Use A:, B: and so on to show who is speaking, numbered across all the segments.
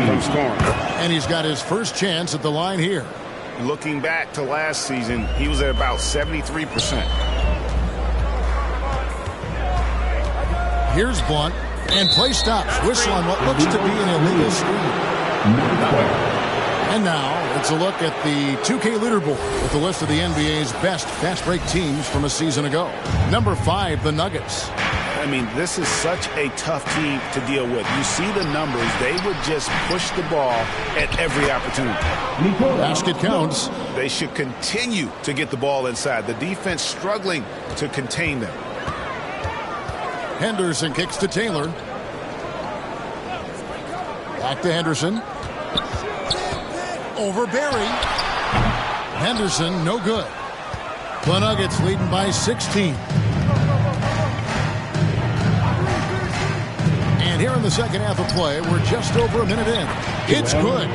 A: from scoring.
B: And he's got his first chance at the line here.
A: Looking back to last season, he was at about 73%.
B: Here's Blunt, and play stops. Whistle on what looks to be an illegal screen. And now it's a look at the 2K leaderboard with the list of the NBA's best fast break teams from a season ago. Number 5, the Nuggets.
A: I mean, this is such a tough team to deal with. You see the numbers. They would just push the ball at every opportunity.
B: Basket counts.
A: They should continue to get the ball inside. The defense struggling to contain them.
B: Henderson kicks to Taylor. Back to Henderson. Over Barry. Henderson, no good. The Nuggets leading by 16. And here in the second half of play, we're just over a minute in. It's good.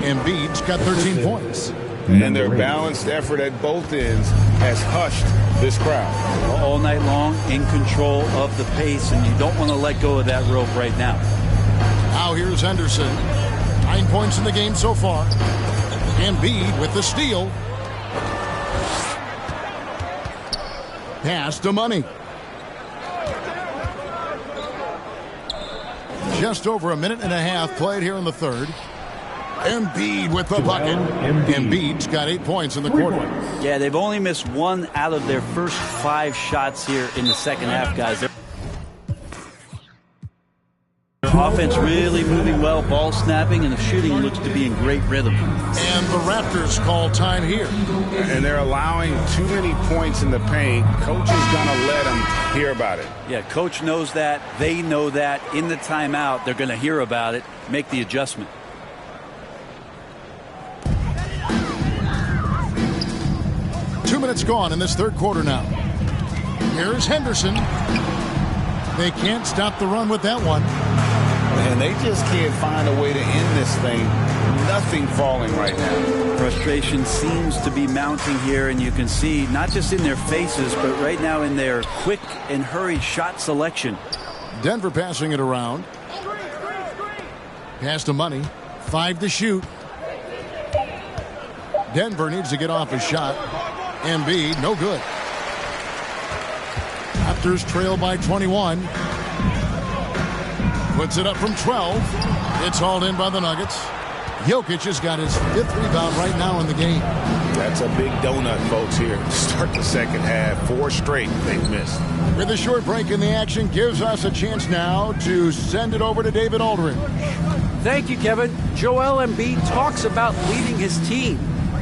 B: Embiid's got 13 points.
A: And their balanced effort at both ends has hushed this crowd.
C: All night long, in control of the pace, and you don't want to let go of that rope right now.
B: Now here's Henderson. 9 points in the game so far. Embiid with the steal. Pass to Money. Just over a minute and a half played here in the third. Embiid with the bucket. Embiid's got 8 points in the quarter.
C: Yeah, they've only missed 1 out of their first 5 shots here in the second half, guys. Their offense really moving well, ball snapping, and the shooting looks to be in great rhythm.
B: And the Raptors call time here.
A: And they're allowing too many points in the paint. Coach is going to let them hear about it.
C: Yeah, coach knows that. They know that. In the timeout, they're going to hear about it, make the adjustment.
B: Two minutes gone in this third quarter now. Here's Henderson. They can't stop the run with that one.
A: And they just can't find a way to end this thing. Nothing falling right now.
C: Frustration seems to be mounting here, and you can see not just in their faces, but right now in their quick and hurried shot selection.
B: Denver passing it around. Pass to Money. 5 to shoot. Denver needs to get off his shot. Embiid, no good. Raptors trail by 21. Puts it up from 12. It's hauled in by the Nuggets. Jokic has got his 5th rebound right now in the game.
A: That's a big donut, folks, here. Start the second half. 4 straight they've missed.
B: With a short break in the action, gives us a chance now to send it over to David Aldridge.
D: Thank you, Kevin. Joel Embiid talks about leading his team.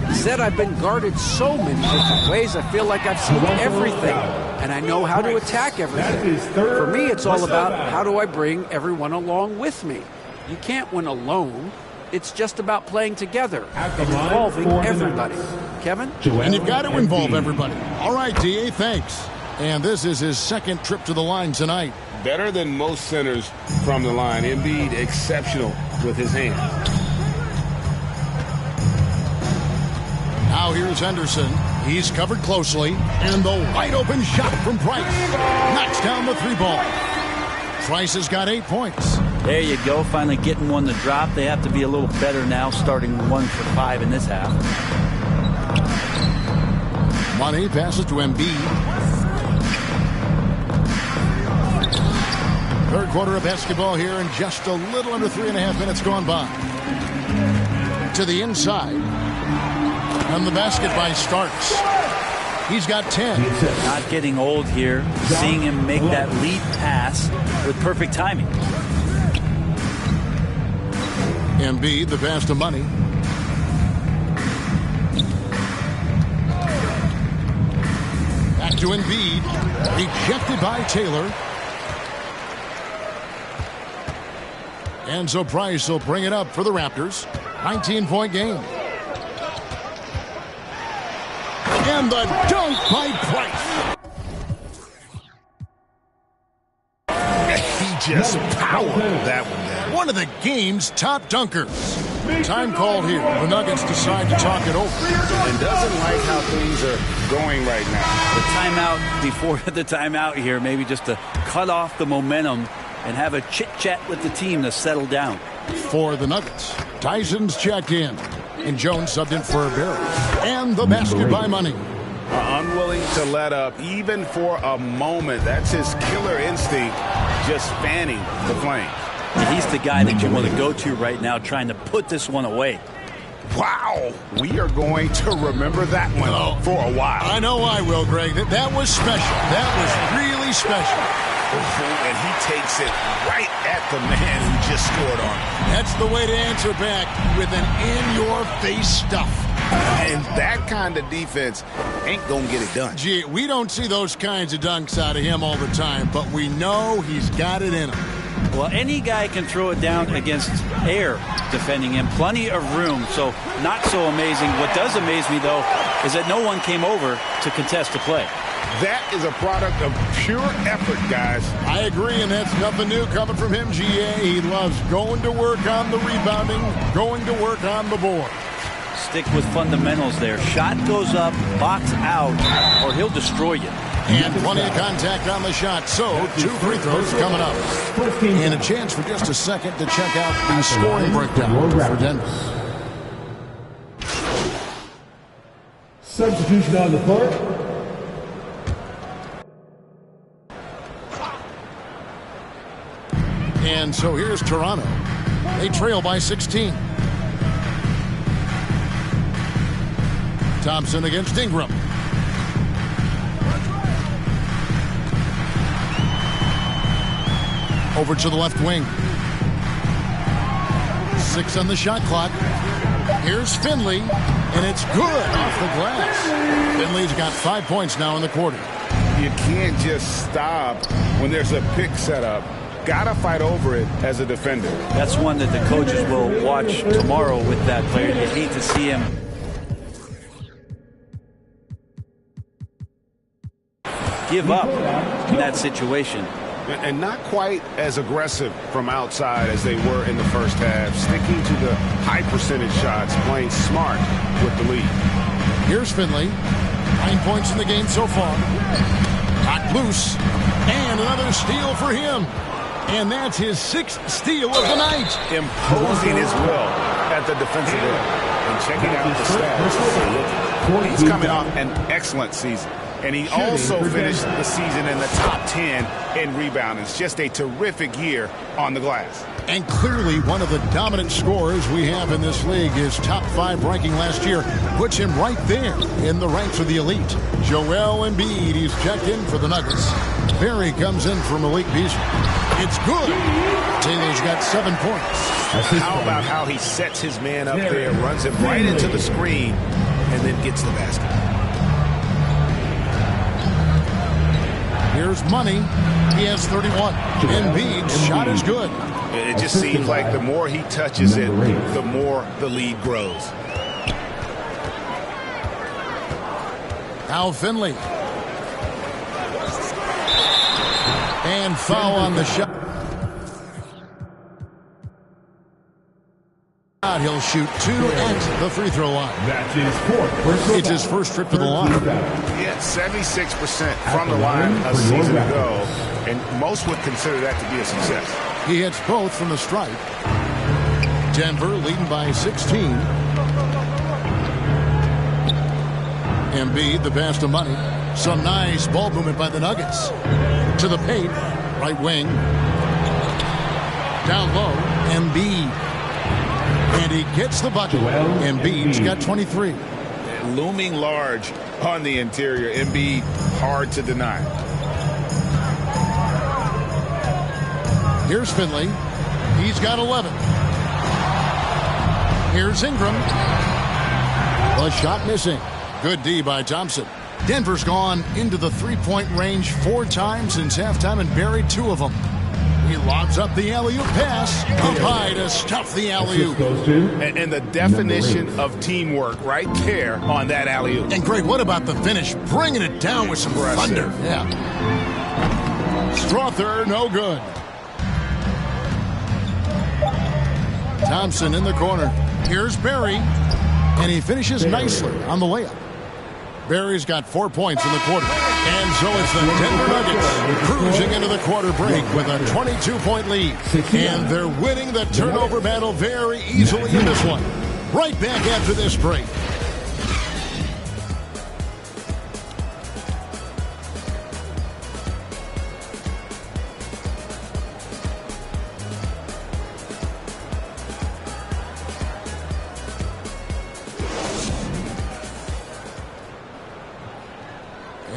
D: He said, I've been guarded so many different ways. I feel like I've seen everything, and I know how to attack everything. For me, it's all about how do I bring everyone along with me. You can't win alone. It's just about playing together and involving everybody. Kevin?
B: And you've got to involve everybody. All right, D.A., thanks. And this is his second trip to the line tonight.
A: Better than most centers from the line. Embiid exceptional with his hands.
B: Now here's Henderson. He's covered closely. And the wide open shot from Price. Knocks down the 3-ball. Price has got 8 points.
C: There you go. Finally getting one to drop. They have to be a little better now, starting 1 for 5 in this half.
B: Money passes to Embiid. Third quarter of basketball here, and just a little under 3.5 minutes gone by. To the inside. And the basket by Starks. He's got 10.
C: Not getting old here. Seeing him make that lead pass with perfect timing.
B: Embiid, the pass to Money. Back to Embiid. Rejected by Taylor. And so Price will bring it up for the Raptors. 19-point game. And the dunk by Price.
A: He just powered that one down.
B: One of the game's top dunkers. Time called here. The Nuggets decide to talk it over.
A: And doesn't like how things are going right now.
C: The timeout before the timeout here, maybe just to cut off the momentum and have a chit-chat with the team to settle down.
B: for the Nuggets. Tyson's checked in. And Jones subbed in for Barry. And the basket by Money.
A: Unwilling to let up, even for a moment. That's his killer instinct, just fanning the flame.
C: He's the guy that you want to go to right now, trying to put this one away.
A: Wow, we are going to remember that one for a while.
B: I know I will, Greg. That was special. That was really special.
A: And he takes it right at the man who just scored on him.
B: That's the way to answer back, with an in-your-face stuff.
A: And that kind of defense ain't going to get it done.
B: Gee, we don't see those kinds of dunks out of him all the time, but we know he's got it in him.
C: Well, any guy can throw it down against air defending him. Plenty of room, so not so amazing. What does amaze me, though, is that no one came over to contest the play.
A: That is a product of pure effort, guys.
B: I agree, and that's nothing new coming from him, GA. He loves going to work on the rebounding, going to work on the board.
C: Stick with fundamentals there. Shot goes up, box out, or he'll destroy you.
B: And plenty of contact on the shot. So, 2 free throws coming up. And a chance for just a second to check out the scoring breakdown for Denver.
E: Substitution on the court.
B: And so here's Toronto. They trail by 16. Thompson against Ingram. Over to the left wing. 6 on the shot clock. Here's Finley, and it's good off the glass. Finley's got 5 points now in the quarter.
A: You can't just stop when there's a pick set up. Gotta fight over it as a defender.
C: That's one that the coaches will watch tomorrow with that player. You hate to see him give up in that situation.
A: And not quite as aggressive from outside as they were in the first half. Sticking to the high percentage shots, playing smart with the lead.
B: Here's Finley. 9 points in the game so far. Knocked loose. And another steal for him. And that's his 6th steal of the night.
A: Imposing his will at the defensive end. And checking out the stats. He's coming off an excellent season. And he also finished the season in the top 10 in rebounding. It's just a terrific year on the glass.
B: And clearly one of the dominant scorers we have in this league. His top 5 ranking last year puts him right there in the ranks of the elite. Joel Embiid, he's checked in for the Nuggets. Barry comes in for Malik Beasley. It's good. Taylor's got 7 points.
A: How about how he sets his man up there, runs him right into the screen, and then gets the basket.
B: Here's Money. He has 31. Embiid's shot is good.
A: It just seems like the more he touches it, the more the lead grows.
B: Now Finley. And foul on the shot. He'll shoot 2 at the free throw line. It's his first trip to the line.
A: Yeah, 76% from the line a season ago, and most would consider that to be a success.
B: He hits both from the stripe. Denver leading by 16. Embiid, the pass to Money. Some nice ball movement by the Nuggets. To the paint, right wing. Down low, Embiid. And he gets the bucket. Embiid's got 23.
A: Looming large on the interior. Embiid, hard to deny.
B: Here's Finley. He's got 11. Here's Ingram. The shot missing. Good D by Thompson. Denver's gone into the three-point range 4 times since halftime and buried 2 of them. He lobs up the alley-oop pass. Up high to stuff the alley-oop.
A: And the definition of teamwork right there on that alley-oop.
B: And Greg, what about the finish? Bringing it down with some thunder. Yeah. Strother, no good. Thompson in the corner. Here's Barry. And he finishes nicely on the layup. Barry's got 4 points in the quarter. And so it's the Denver Nuggets cruising into the quarter break with a 22-point lead. And they're winning the turnover battle very easily in this one. Right back after this break.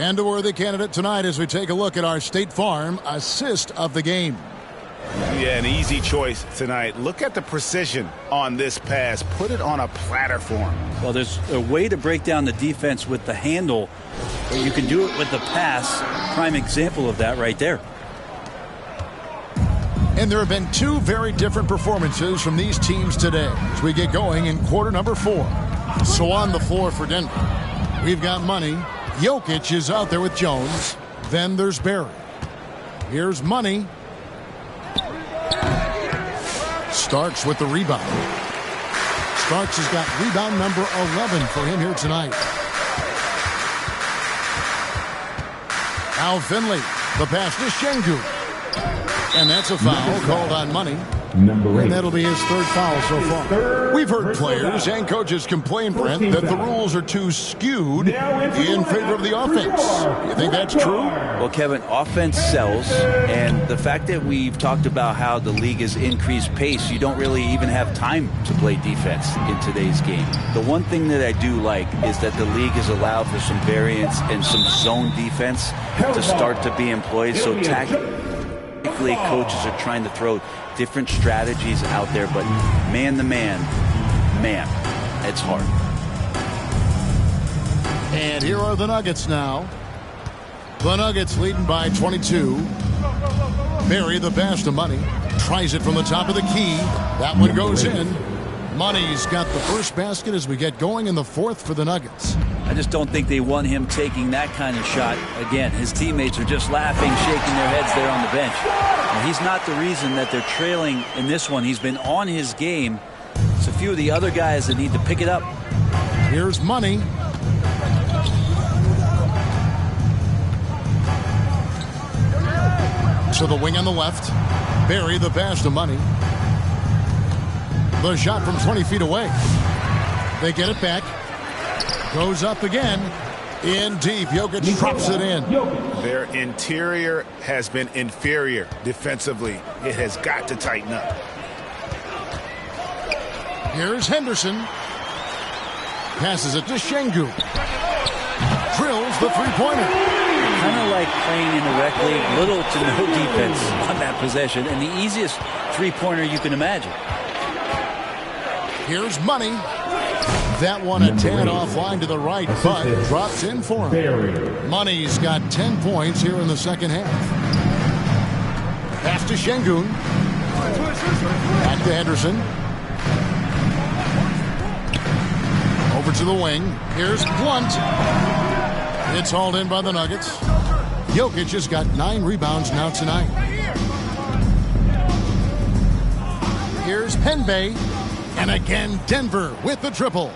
B: And a worthy candidate tonight as we take a look at our State Farm assist of the game.
A: Yeah, an easy choice tonight. Look at the precision on this pass. Put it on a platter for him.
C: Well, there's a way to break down the defense with the handle, but you can do it with the pass. Prime example of that right there.
B: And there have been two very different performances from these teams today as we get going in quarter number 4. So on the floor for Denver, we've got Money. Jokic is out there with Jones. Then there's Barry. Here's Money. Starks with the rebound. Starks has got rebound number 11 for him here tonight. Al Finley. The pass to Şengün. And that's a foul called on Money. And that'll be his third foul so far. We've heard players and coaches complain, Brent, that the rules are too skewed in favor of the offense. You think that's true?
C: Well, Kevin, offense sells, and the fact that we've talked about how the league has increased pace, you don't really even have time to play defense in today's game. The one thing that I do like is that the league has allowed for some variance and some zone defense to start to be employed, so tactically coaches are trying to throw different strategies out there, but man, it's hard.
B: And here are the Nuggets now. The Nuggets leading by 22. Barry, the pass to Money. Tries it from the top of the key. That one goes in. Money's got the first basket as we get going in the fourth for the Nuggets.
C: I just don't think they want him taking that kind of shot. Again, his teammates are just laughing, shaking their heads there on the bench. And he's not the reason that they're trailing in this one. He's been on his game. It's a few of the other guys that need to pick it up.
B: Here's Money. To the wing on the left. Barry, the pass to Money. The shot from 20 feet away. They get it back. Goes up again. In deep. Jokic drops it in.
A: Their interior has been inferior defensively. It has got to tighten up.
B: Here's Henderson. Passes it to Şengün. Drills the three-pointer.
C: Kind of like playing in the rec league. Little to no defense on that possession. And the easiest three-pointer you can imagine.
B: Here's Money. That one a tad offline to the right, but drops in for him. Money's got 10 points here in the second half. Pass to Şengün. Back to Henderson. Over to the wing. Here's Blunt. It's hauled in by the Nuggets. Jokic has got 9 rebounds now tonight. Here's Penbay. And again, Denver with the triple.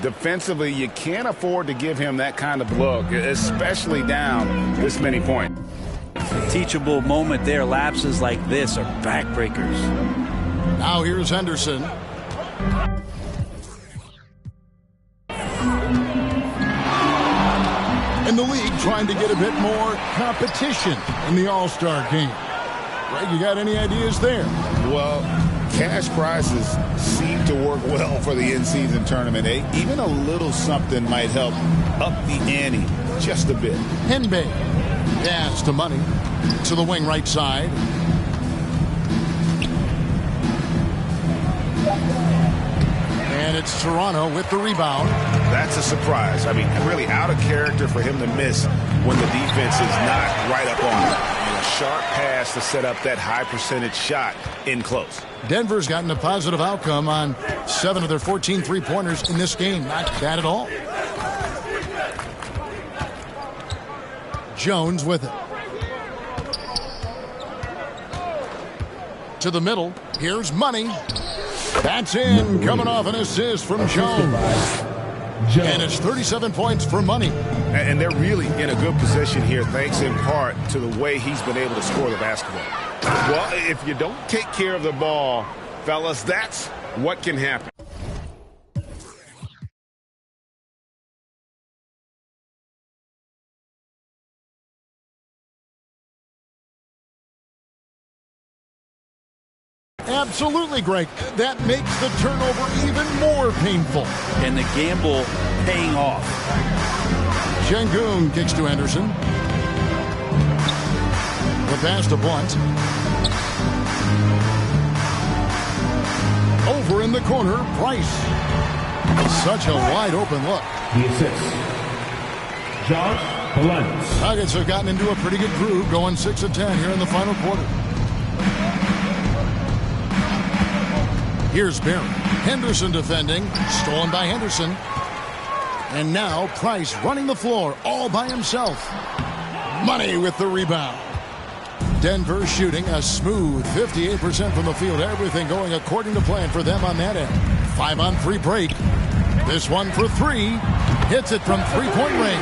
A: Defensively, you can't afford to give him that kind of look, especially down this many points.
C: Teachable moment there. Lapses like this are backbreakers.
B: Now here's Henderson. And the league trying to get a bit more competition in the All-Star game. Greg, you got any ideas there?
A: Well, cash prizes seem to work well for the in-season tournament. Even a little something might help up the ante just a bit.
B: Penbay. Pass to Money. To the wing right side. And it's Toronto with the rebound.
A: That's a surprise. I mean, really out of character for him to miss when the defense is not right up on him. And a sharp pass to set up that high percentage shot in close.
B: Denver's gotten a positive outcome on 7 of their 14 three-pointers in this game. Not bad at all. Jones with it. To the middle. Here's Money. That's in. Coming off an assist from Jones. And it's 37 points for Money.
A: And they're really in a good position here, thanks in part to the way he's been able to score the basketball. Well, if you don't take care of the ball, fellas, that's what can happen.
B: Absolutely, Greg. That makes the turnover even more painful.
C: And the gamble paying off.
B: Şengün kicks to Henderson. The pass to Blunt. Over in the corner, Price. Such a wide open look.
E: The assist. Josh Blunt.
B: Nuggets have gotten into a pretty good groove, going 6 of 10 here in the final quarter. Here's Barry. Henderson defending. Stolen by Henderson. And now Price running the floor all by himself. Money with the rebound. Denver shooting a smooth 58% from the field. Everything going according to plan for them on that end. 5-on-3 break. This one for 3. Hits it from three-point range.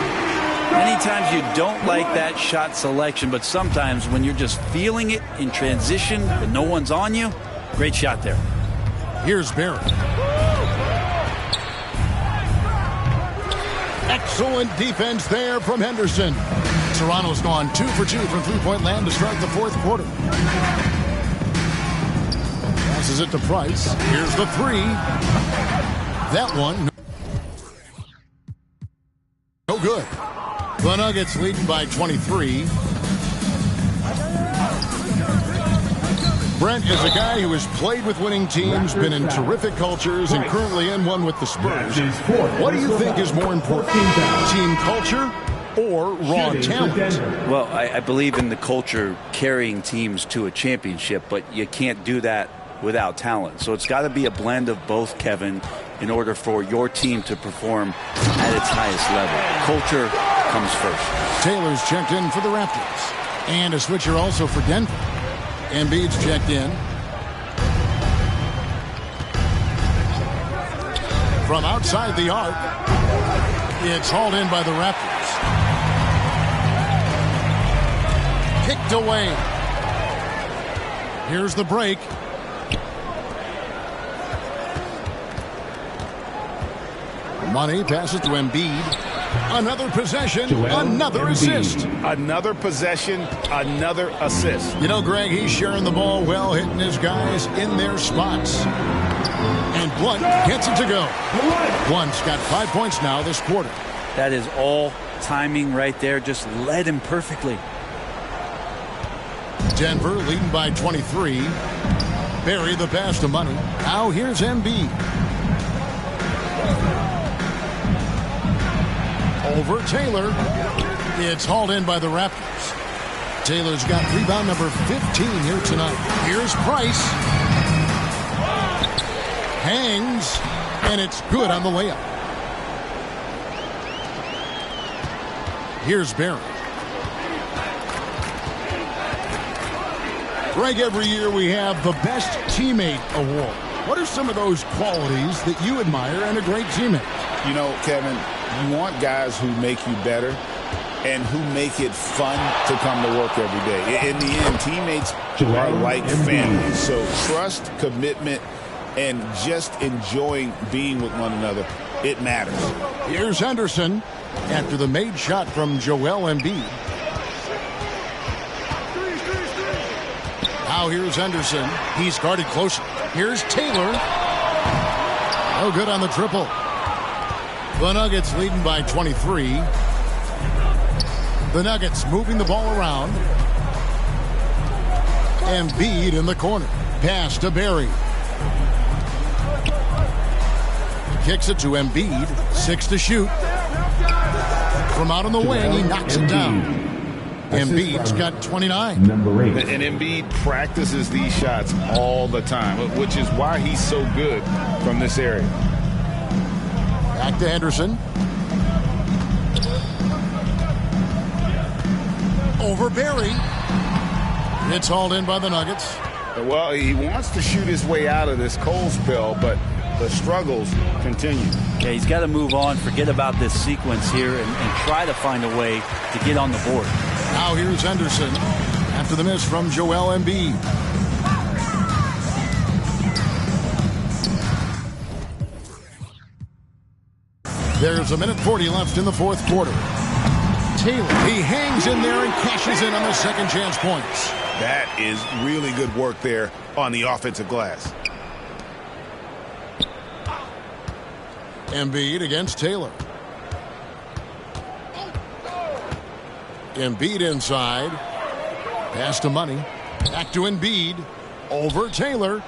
C: Many times you don't like that shot selection, but sometimes when you're just feeling it in transition and no one's on you, great shot there.
B: Here's Barrett. Excellent defense there from Henderson. Toronto's gone 2 for 2 from three-point land to start the fourth quarter. Passes it to Price. Here's the 3. That one, no good. The Nuggets leading by 23. Brent is a guy who has played with winning teams, been in terrific cultures, and currently in one with the Spurs. What do you think is more important, team culture or raw talent?
C: Well, I believe in the culture carrying teams to a championship, but you can't do that without talent. So it's got to be a blend of both, Kevin, in order for your team to perform at its highest level. Culture comes first.
B: Taylor's checked in for the Raptors. And a switcher also for Denver. Embiid's checked in. From outside the arc, it's hauled in by the Raptors. Kicked away. Here's the break. Money passes to Embiid. Another possession, another assist.
A: Another possession, another assist.
B: You know, Greg, he's sharing the ball well, hitting his guys in their spots. And Blunt gets it to go. Blunt's got 5 points now this quarter.
C: That is all timing right there. Just led him perfectly.
B: Denver leading by 23. Barry the pass to Money. Now here's Embiid. Over Taylor. It's hauled in by the Raptors. Taylor's got rebound number 15 here tonight. Here's Price. Hangs. And it's good on the layup. Here's Barry. Greg, every year we have the Best Teammate Award. What are some of those qualities that you admire in a great teammate?
A: You know, Kevin, you want guys who make you better and who make it fun to come to work every day. In the end, teammates are like family. So trust, commitment, and just enjoying being with one another, it matters.
B: Here's Henderson after the made shot from Joel Embiid. Now here's Henderson. He's guarded closer. Here's Taylor. No good on the triple. The Nuggets leading by 23. The Nuggets moving the ball around. Embiid in the corner. Pass to Barry. Kicks it to Embiid. 6 to shoot. From out on the wing, he knocks it down. Embiid's got 29.
E: Number 8.
A: And Embiid practices these shots all the time, which is why he's so good from this area.
B: Back to Henderson. Over Barry. It's hauled in by the Nuggets.
A: Well, he wants to shoot his way out of this cold spell, but the struggles continue.
C: Yeah, he's got to move on, forget about this sequence here, and try to find a way to get on the board.
B: Now here's Henderson after the miss from Joel Embiid. There's 1:40 left in the fourth quarter. Taylor, he hangs in there and cashes in on the second chance points.
A: That is really good work there on the offensive glass.
B: Embiid against Taylor. Embiid inside. Pass to Money. Back to Embiid. Over Taylor.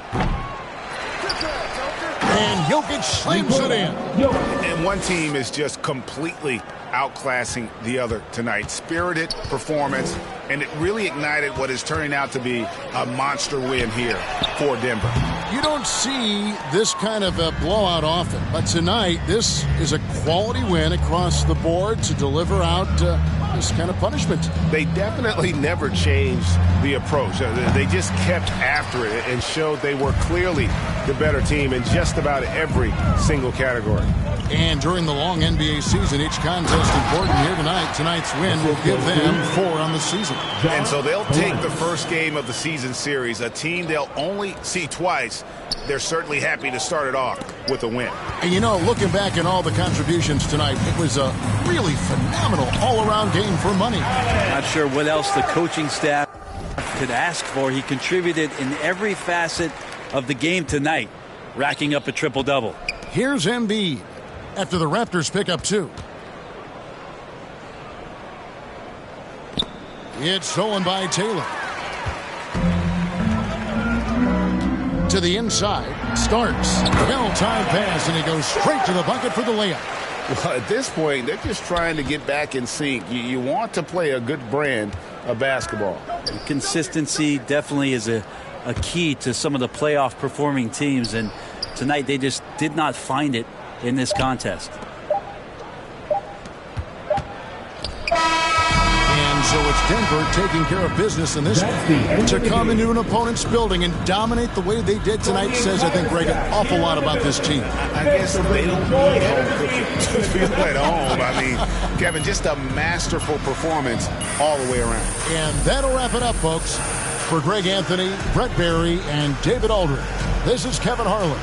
B: And Jokic slams it in.
A: And one team is just completely outclassing the other tonight. Spirited performance, and it really ignited what is turning out to be a monster win here for Denver.
B: You don't see this kind of a blowout often, but tonight this is a quality win across the board to deliver out this kind of punishment.
A: They definitely never changed the approach. They just kept after it and showed they were clearly the better team in just about every single category.
B: And during the long NBA season, each contest important here tonight. Tonight's win will give them 4 on the season.
A: And so they'll take the first game of the season series, a team they'll only see twice. They're certainly happy to start it off with a win.
B: And you know, looking back at all the contributions tonight, it was a really phenomenal all-around game for Money.
C: Not sure what else the coaching staff could ask for. He contributed in every facet of the game tonight, racking up a triple-double.
B: Here's Embiid after the Raptors pick up 2. It's stolen by Taylor. To the inside. Starks. Well-timed pass, and he goes straight to the bucket for the layup.
A: Well, at this point, they're just trying to get back in sync. You want to play a good brand of basketball.
C: Consistency definitely is a key to some of the playoff performing teams, and tonight they just did not find it in this contest.
B: And so it's Denver taking care of business in this one. To come into an opponent's building and dominate the way they did tonight says, I think, Greg, an awful lot about this team.
A: I guess they don't need home cooking to feel at home. I mean, Kevin, just a masterful performance all the way around.
B: And that'll wrap it up, folks. For Greg Anthony, Brett Barry, and David Aldridge, this is Kevin Harlan.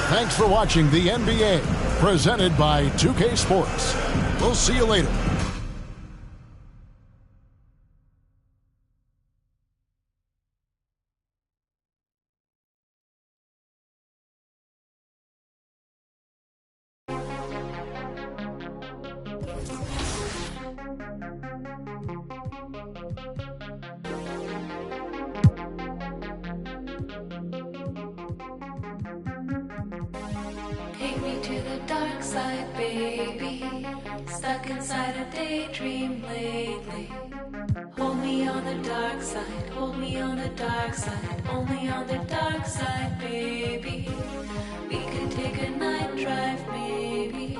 B: Thanks for watching the NBA, presented by 2K Sports. We'll see you later.
F: Take me to the dark side, baby. Stuck inside a daydream lately. Hold me on the dark side, hold me on the dark side. Only on the dark side, baby. We could take a night drive, maybe.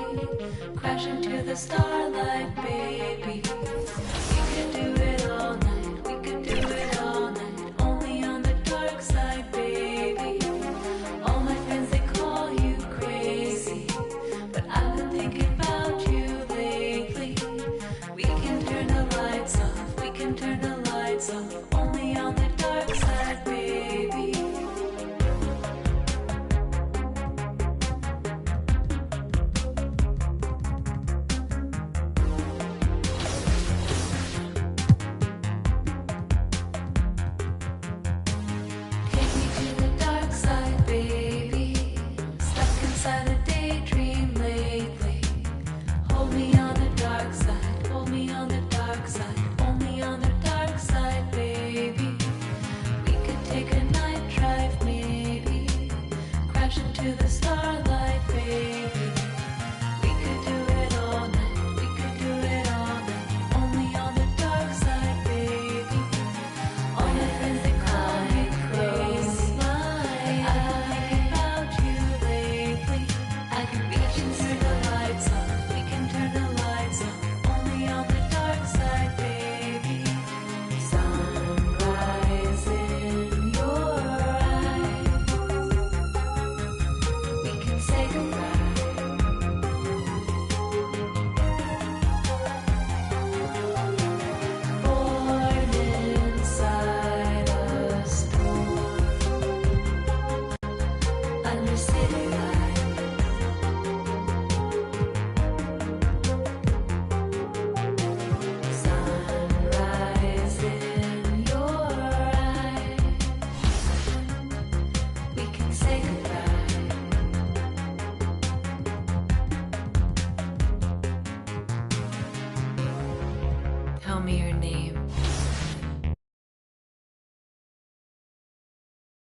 F: Crash into the starlight, baby. We could do it all night, we could do it all night. Only on the dark side, baby. All my friends, they call you crazy, but I've been thinking about you lately. We can turn the lights off, we can turn the lights off. Only on the dark side, baby. Take me to the dark side, baby. Stuck inside a daydream lately. Hold me on the dark side, hold me on the dark side. Only on the dark side, baby. We could take a night drive, maybe. Crash into the starlight, baby.